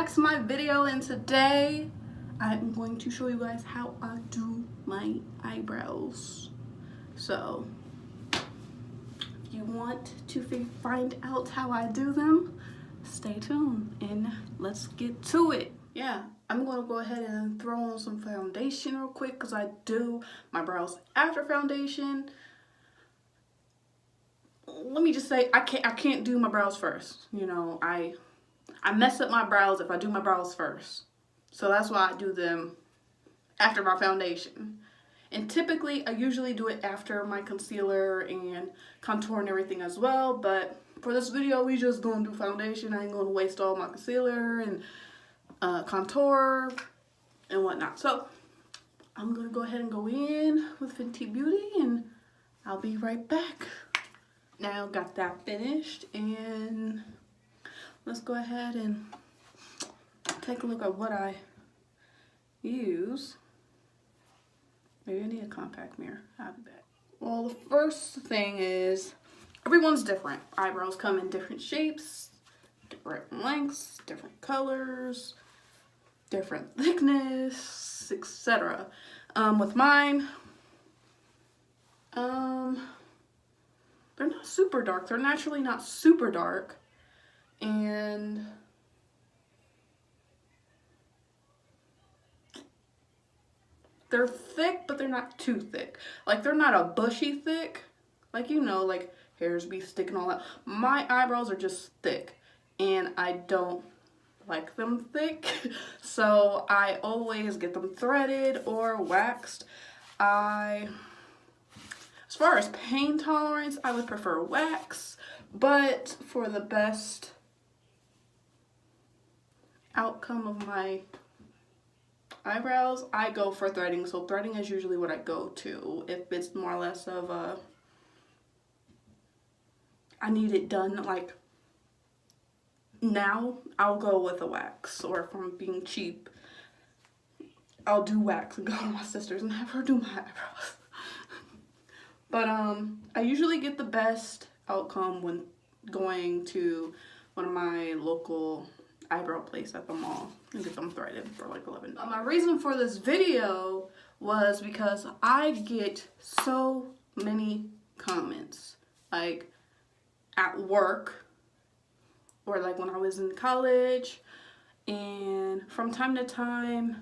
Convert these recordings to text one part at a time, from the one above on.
back to my video, and today I'm going to show you guys how I do my eyebrows. So if you want to find out how I do them, stay tuned and let's get to it. Yeah, I'm going to go ahead and throw on some foundation real quick because I do my brows after foundation. Let me just say I can't do my brows first. You know, I mess up my brows if I do my brows first. So that's why I do them after my foundation. And typically I usually do it after my concealer and contour and everything as well. But for this video, we just gonna do foundation. I ain't gonna waste all my concealer and contour and whatnot. So I'm gonna go ahead and go in with Fenty Beauty and I'll be right back. Now got that finished, and let's go ahead and take a look at what I use. Maybe I need a compact mirror. I'll be back. Well, the first thing is everyone's different. Eyebrows come in different shapes, different lengths, different colors, different thickness, etc. With mine, they're not super dark. They're naturally not super dark. And they're thick, but they're not too thick. Like, they're not a bushy thick. Like, you know, like hairs be sticking all out. My eyebrows are just thick, and I don't like them thick. So I always get them threaded or waxed. As far as pain tolerance, I would prefer wax, but for the best outcome of my eyebrows, I go for threading. So threading is usually what I go to if it's more or less of a, I need it done like now. I'll go with a wax, or if I'm being cheap, I'll do wax and go to my sister's and have her do my eyebrows. But I usually get the best outcome when going to one of my local eyebrow place at the mall and get them threaded for like $11. My reason for this video was because I get so many comments, like at work or like when I was in college, and from time to time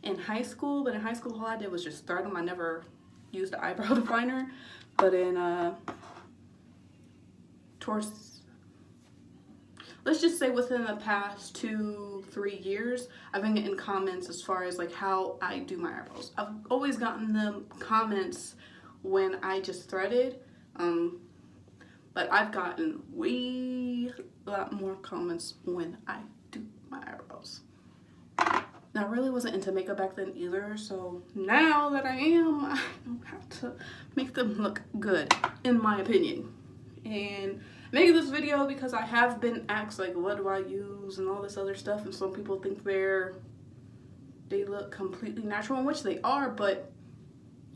in high school. But in high school, all I did was just thread them. I never used the eyebrow definer. But in let's just say within the past 2-3 years, I've been getting comments as far as like how I do my eyebrows. I've always gotten the comments when I just threaded, but I've gotten way a lot more comments when I do my eyebrows. Now, I really wasn't into makeup back then either, so now that I am, I know how to make them look good, in my opinion. And I'm making this video because I have been asked, like, what do I use and all this other stuff, and some people think they look completely natural, in which they are, but,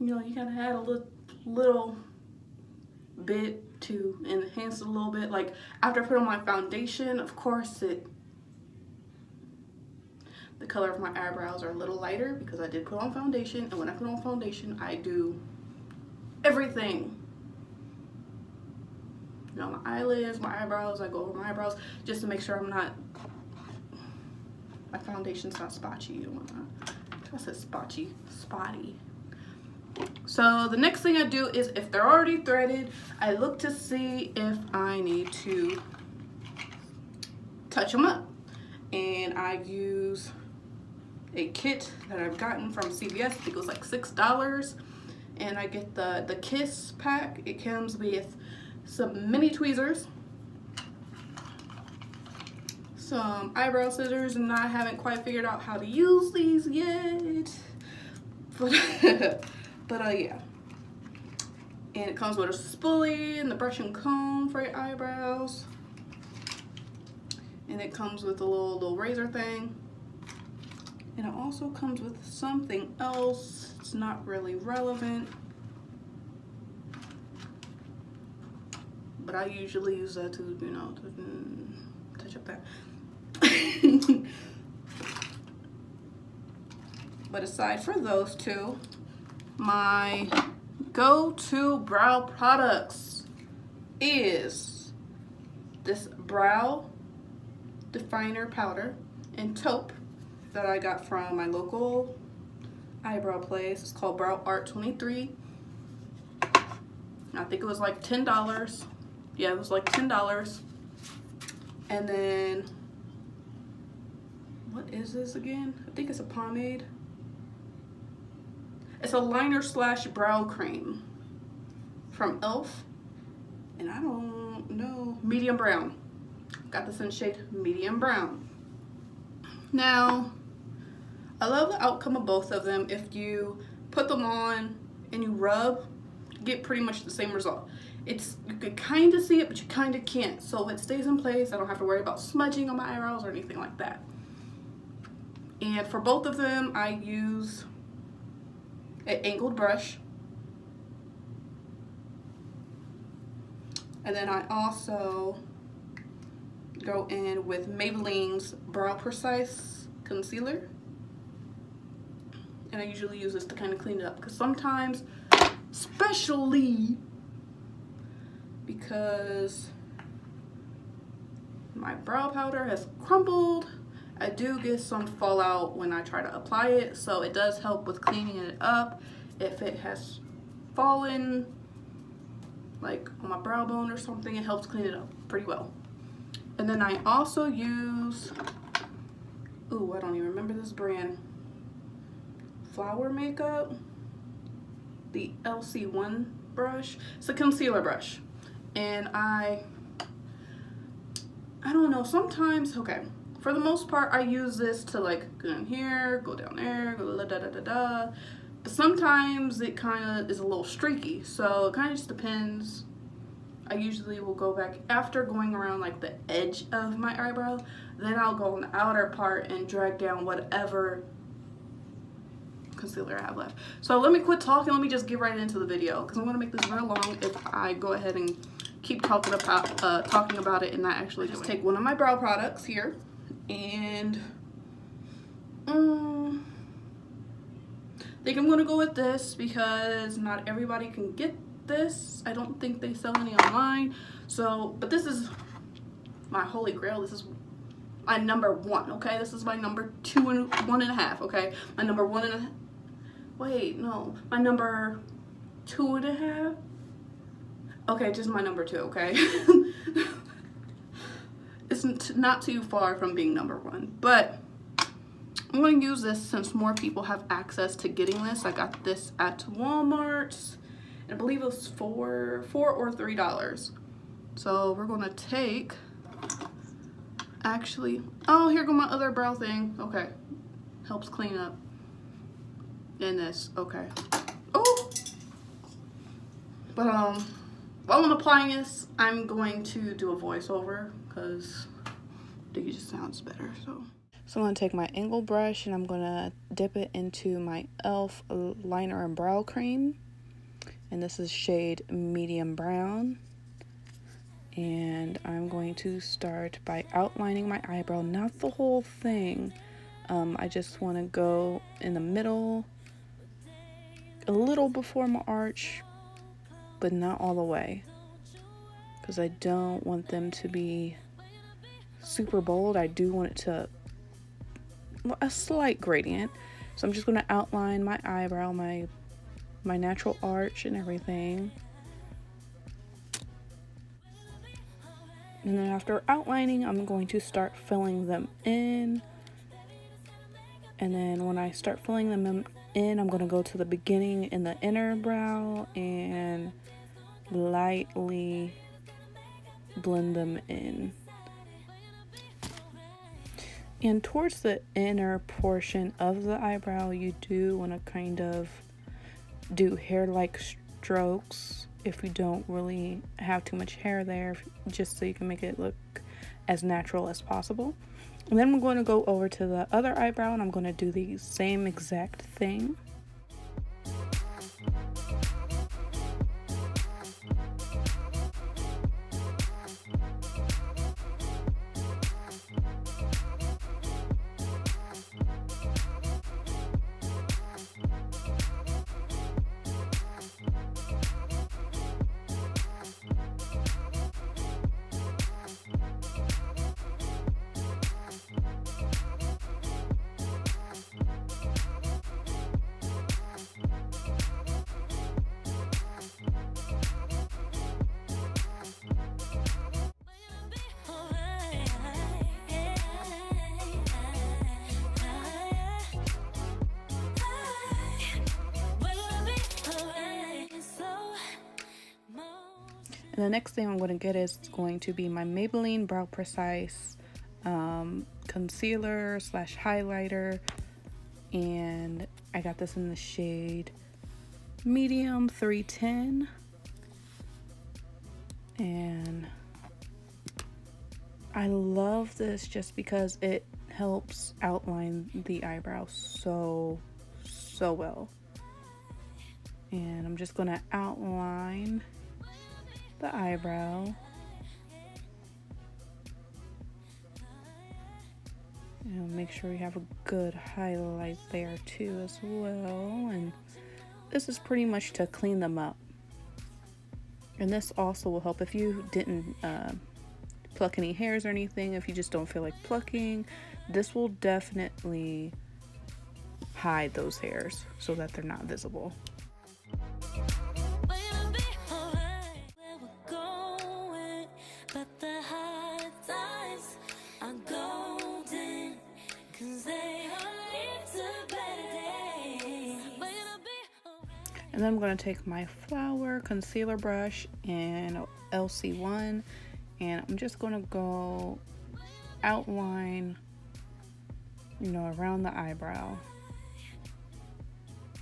you know, you gotta add a little bit to enhance it a little bit. Like, after I put on my foundation, of course, the color of my eyebrows are a little lighter because I did put on foundation, and when I put on foundation, I do everything. You know, my eyelids, my eyebrows, I go over my eyebrows just to make sure my foundation's not spotty and whatnot. I said spotty. So the next thing I do is, if they're already threaded, I look to see if I need to touch them up. And I use a kit that I've gotten from CVS. I think it was like $6, and I get the Kiss pack. It comes with some mini tweezers, some eyebrow scissors, and I haven't quite figured out how to use these yet, but yeah. And it comes with a spoolie and the brush and comb for your eyebrows, and it comes with a little razor thing. And it also comes with something else. It's not really relevant, but I usually use that to, you know, to touch up that. But aside from those two, my go-to brow products is this brow definer powder in taupe that I got from my local eyebrow place. It's called Brow Art 23. I think it was like $10. Yeah, it was like $10. And then, what is this again? I think it's a pomade. It's a liner slash brow cream from E.L.F. And I don't know, medium brown. Got this in shade medium brown. Now, I love the outcome of both of them. If you put them on and you rub, you get pretty much the same result. You can kind of see it, but you kind of can't. So it stays in place. I don't have to worry about smudging on my eyebrows or anything like that. And for both of them, I use an angled brush. And then I also go in with Maybelline's Brow Precise Concealer. And I usually use this to kind of clean it up, because sometimes, especially because my brow powder has crumbled, I do get some fallout when I try to apply it, so it does help with cleaning it up if it has fallen like on my brow bone or something. It helps clean it up pretty well. And then I also use, ooh, I don't even remember this brand, Flower Makeup, the LC1 brush. It's a concealer brush. And I don't know, sometimes, okay, for the most part, I use this to like go in here, go down there, go da da da da da. But sometimes it kind of is a little streaky, so it kind of just depends. I usually will go back after going around like the edge of my eyebrow, then I'll go on the outer part and drag down whatever concealer I have left. So let me quit talking, let me just get right into the video, because I'm going to make this real long if I go ahead and keep talking about it and not actually just take one of my brow products here. And I think I'm going to go with this because not everybody can get this. I don't think they sell any online. So, but this is my holy grail. This is my number one, okay? This is my number 2 and 1.5, okay? My number 1.5. Wait, no. My number 2.5. Okay, just my number 2, okay? It's not too far from being number 1, but I'm going to use this since more people have access to getting this. I got this at Walmart, and I believe it was $4 or $3. So we're going to take, actually, oh, here go my other brow thing. Okay, helps clean up. And this, okay. Oh, but while I'm applying this, I'm going to do a voiceover because I think it just sounds better. So I'm going to take my angle brush and I'm going to dip it into my E.L.F. liner and brow cream. And this is shade medium brown. And I'm going to start by outlining my eyebrow, not the whole thing. I just want to go in the middle, a little before my arch, but not all the way, because I don't want them to be super bold. I do want it to, a slight gradient. So I'm just going to outline my eyebrow, my natural arch and everything. And then after outlining, I'm going to start filling them in. And then when I start filling them in, I'm going to go to the beginning in the inner brow and lightly blend them in. And towards the inner portion of the eyebrow, you do want to kind of do hair-like strokes if you don't really have too much hair there, just so you can make it look as natural as possible. And then I'm going to go over to the other eyebrow and I'm going to do the same exact thing. And the next thing I'm going to get is going to be my Maybelline Brow Precise concealer slash highlighter. And I got this in the shade medium 310. And I love this just because it helps outline the eyebrow so well. And I'm just going to outline the eyebrow. And make sure we have a good highlight there too as well. And this is pretty much to clean them up. And this also will help if you didn't pluck any hairs or anything. If you just don't feel like plucking, this will definitely hide those hairs so that they're not visible. And then I'm going to take my Flower concealer brush in LC1, and I'm just going to go outline, you know, around the eyebrow,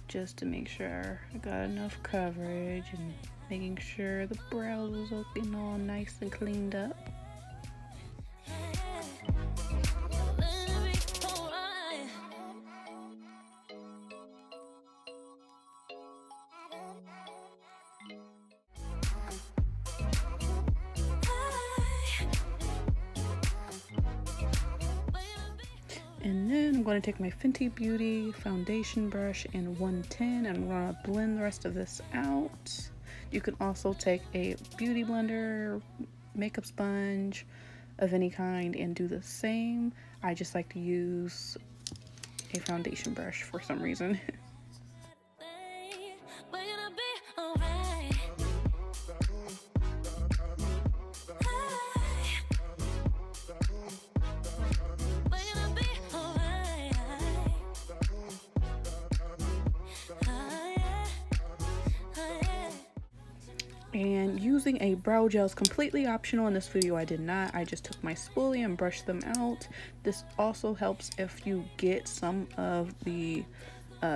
just to make sure I got enough coverage and making sure the brows is looking all nice and cleaned up. And then I'm going to take my Fenty Beauty foundation brush in 110 and I'm going to blend the rest of this out. You can also take a beauty blender, makeup sponge of any kind and do the same. I just like to use a foundation brush for some reason. And using a brow gel is completely optional. In this video I did not. I just took my spoolie and brushed them out. This also helps if you get some of the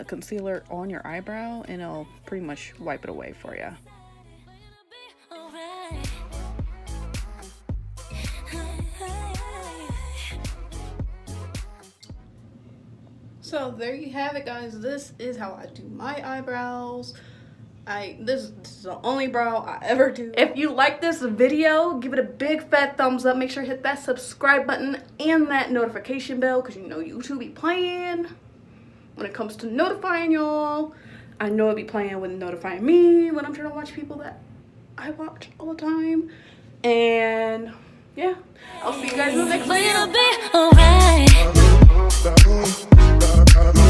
concealer on your eyebrow, and it'll pretty much wipe it away for you. So there you have it, guys. This is how I do my eyebrows. This is the only brow I ever do. If you like this video, give it a big fat thumbs up. Make sure to hit that subscribe button and that notification bell, because you know YouTube be playing when it comes to notifying y'all. I know it be playing with notifying me when I'm trying to watch people that I watch all the time. And yeah, I'll see you guys in the next video.